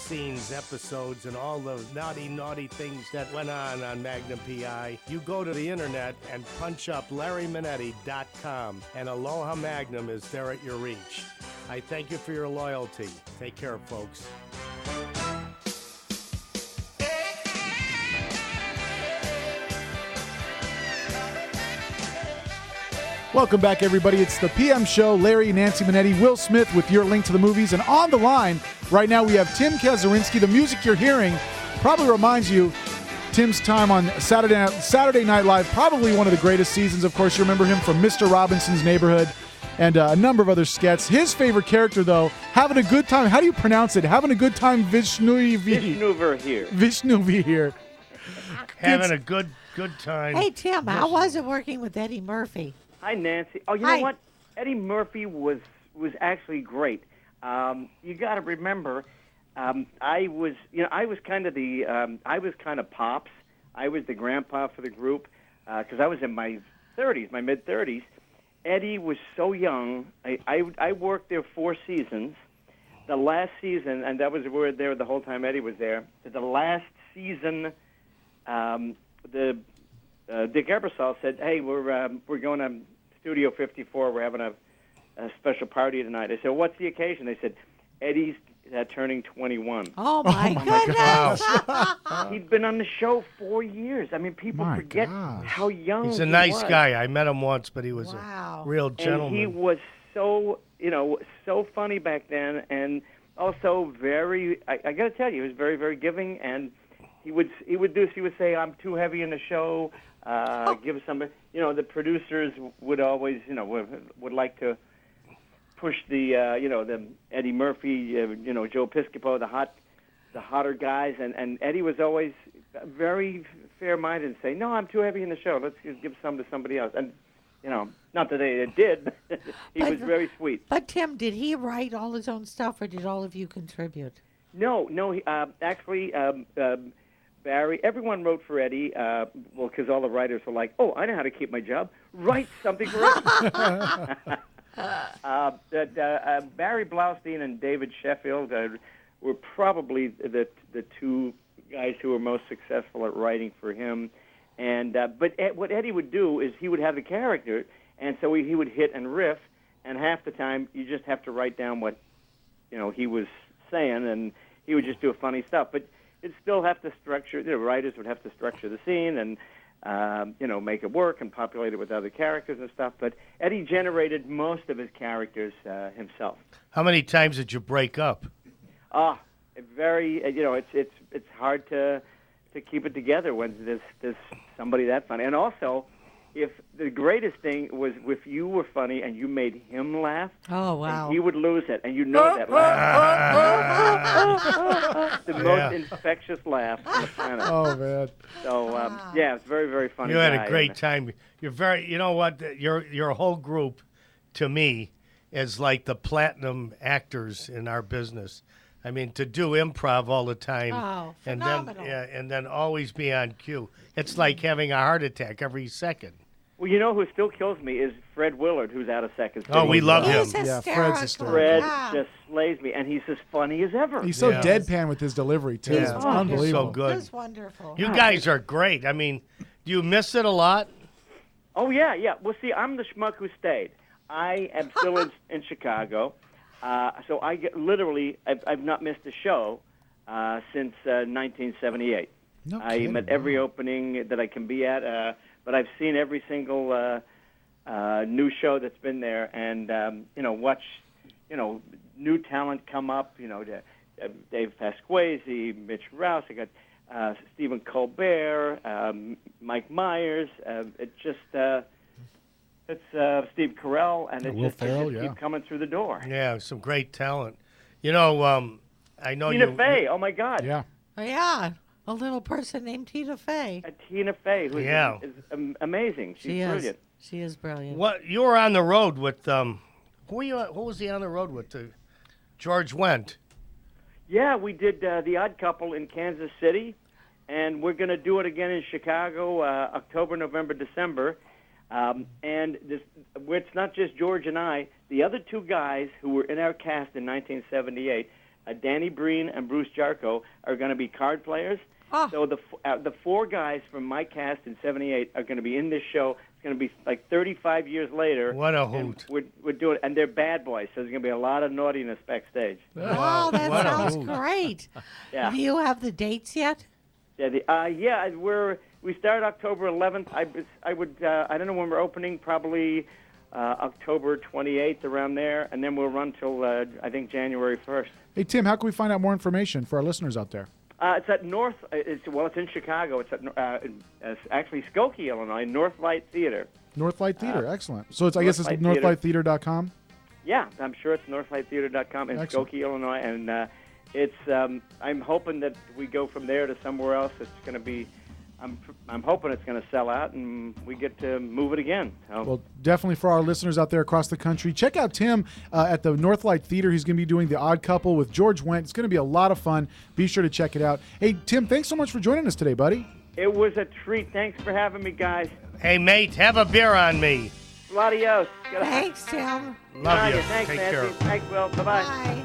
scenes episodes and all the naughty things that went on Magnum PI, you go to the internet and punch up LarryManetti.com, and Aloha Magnum is there at your reach. I thank you for your loyalty. Take care, folks. Welcome back, everybody. It's the PM Show. Larry, Nancy Manetti, Will Smith with your link to the movies. And on the line right now, we have Tim Kazurinsky. The music you're hearing probably reminds you Tim's time on Saturday Night Live, probably one of the greatest seasons. Of course, you remember him from Mr. Robinson's Neighborhood and a number of other skets. His favorite character, though, having a good time. How do you pronounce it? Having a good time, Vishnuver here. Having a good time. Hey, Tim, how was it working with Eddie Murphy? Hi, Nancy. Oh, you know what? Eddie Murphy was actually great. You got to remember, I was kind of Pops. I was the grandpa for the group because I was in my mid-30s. Eddie was so young. I worked there 4 seasons. The last season, and that was we were there the whole time Eddie was there. The last season, Dick Ebersol said, "Hey, we're going to Studio 54. We're having a special party tonight." I said, "What's the occasion?" They said, "Eddie's turning 21." Oh my goodness! He'd been on the show 4 years. I mean, people forget how young he was. He's a nice guy. I met him once, but he was a real gentleman. And he was so funny back then, and also very. I got to tell you, he was very, very giving, and he would say, "I'm too heavy in the show. Give somebody." The producers would always, would like to push the Eddie Murphy, Joe Piscopo, the hotter guys, and Eddie was always very fair-minded and say, "No, I'm too heavy in the show. Let's give some to somebody else." And not that they did. He was very sweet. But Tim, did he write all his own stuff, or did all of you contribute? No. Actually. Barry, everyone wrote for Eddie, because all the writers were like, "Oh, I know how to keep my job. Write something for Eddie." Barry Blaustein and David Sheffield were probably the two guys who were most successful at writing for him. And but what Eddie would do is he would have the character, and so he would hit and riff, and half the time you just have to write down what he was saying, and he would just do funny stuff. But it'd still have to structure. The writers would have to structure the scene and make it work and populate it with other characters and stuff. But Eddie generated most of his characters himself. How many times did you break up? Very. It's hard to keep it together when there's somebody that funny. And also, if the greatest thing was if you were funny and you made him laugh, oh wow, he would lose it, and that laugh, the most infectious laugh on the planet. Oh man! So it's very, very funny. You had a great time. You're very, you know what? Your whole group, to me, is like the platinum actors in our business. I mean, to do improv all the time, and then always be on cue. It's like having a heart attack every second. Well, who still kills me is Fred Willard, who's out of Second City. Oh, we love him. Yeah, Fred's hysterical. Fred just slays me, and he's as funny as ever. He's so deadpan with his delivery, too. He's It's unbelievable. So good. He's wonderful. You guys are great. I mean, do you miss it a lot? Oh, yeah. Well, see, I'm the schmuck who stayed. I am still in Chicago. So I I've not missed a show since 1978. No I'm kidding. at every opening that I can be at, but I've seen every single new show that's been there, and watch new talent come up. Dave Pasquale, Mitch Rouse. I got Stephen Colbert, Mike Myers. It's Steve Carell, and Will Ferrell, keep coming through the door. Yeah, some great talent. I know Tina Fey, oh my God. Yeah. Oh, yeah, a little person named Tina Fey. Tina Fey, who is amazing. She's brilliant. She is brilliant. What you were on the road with? Who was he on the road with? George Wendt. Yeah, we did The Odd Couple in Kansas City, and we're going to do it again in Chicago, October, November, December. And it's not just George and I. The other two guys who were in our cast in 1978, Danny Breen and Bruce Jarko are going to be card players. Oh. So the 4 guys from my cast in '78 are going to be in this show. It's going to be like 35 years later. What a and hoot! We're doing, and they're bad boys, so there's going to be a lot of naughtiness backstage. Oh, that What a sounds hoot. great. Yeah. Do you have the dates yet? Yeah, we start October 11th. I don't know when we're opening. Probably October 28th, around there, and then we'll run till I think January 1st. Hey, Tim, how can we find out more information for our listeners out there? It's at North. It's in Chicago. It's at actually Skokie, Illinois, Northlight Theater. Northlight Theater, excellent. So I guess it's northlighttheater.com? Yeah, I'm sure it's northlighttheater.com in Excellent. Skokie, Illinois, and it's. I'm hoping that we go from there to somewhere else. It's going to be. I'm hoping it's going to sell out and we get to move it again. So. Well, definitely for our listeners out there across the country, check out Tim at the Northlight Theater. He's going to be doing The Odd Couple with George Wendt. It's going to be a lot of fun. Be sure to check it out. Hey, Tim, thanks so much for joining us today, buddy. It was a treat. Thanks for having me, guys. Hey, mate, have a beer on me. Adios. Thanks, Tim. Love you. Thanks, Take Nancy. care. Thanks, Will. Bye-bye. Bye.